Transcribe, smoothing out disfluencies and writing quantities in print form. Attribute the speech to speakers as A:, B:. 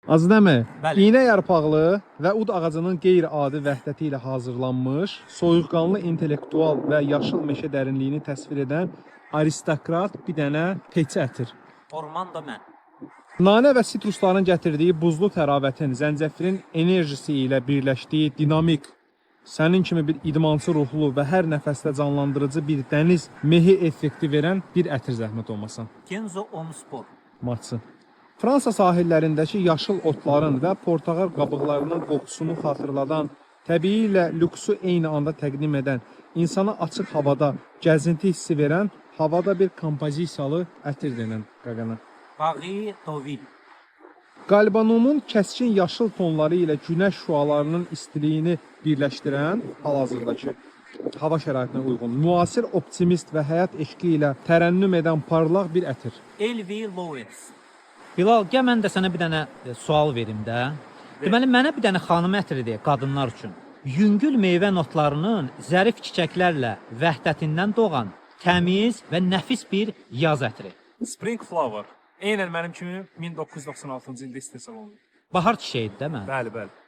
A: Az dəmi,
B: Bəli.
A: iynə yarpaqlı və ud ağacının qeyri-adi vəhdəti ilə hazırlanmış, soyuqqanlı intellektual və yaşıl meşə dərinliyini təsvir edən aristokrat bir dənə peçi ətir.
B: Orman da mən.
A: Nanə və sitrusların gətirdiyi buzlu təravətin, zəncəfilin enerjisi ilə birləşdiyi dinamik, sənin kimi bir idmançı ruhlu və hər nəfəsdə canlandırıcı bir dəniz mehi effekti verən bir ətir zəhmət olmasın.
B: Kenzo Omspor.
A: Matsı. Fransa sahillərindəki yaşıl otların və portağal qabıqlarının qoxusunu xatırladan, təbii ilə lüksu eyni anda təqdim edən, insana açıq havada gəzinti hissi verən, havada bir kompozisiyalı ətir denən qaqana.
B: Paris Deauville.
A: Qalbanumun kəskin yaşıl tonları ilə günəş şüalarının istiliyini birləşdirən, hal-hazırdakı hava şəraitinə uyğun, müasir optimist və həyat eşqi ilə tərənnüm edən parlaq bir ətir.
B: Elvi Lowes. Bilal, gəl mən də sənə bir dənə sual verim də. Deməli, mənə bir dənə xanım ətiri deyə qadınlar üçün. Yüngül meyvə notlarının zərif çiçəklərlə vəhdətindən doğan təmiz və nəfis bir yaz ətiri.
C: Spring Flower. Eynən mənim kimi 1996-cı ildə istehsal olundu.
B: Bahar çiçəyidir də mən.
C: Bəli, bəli.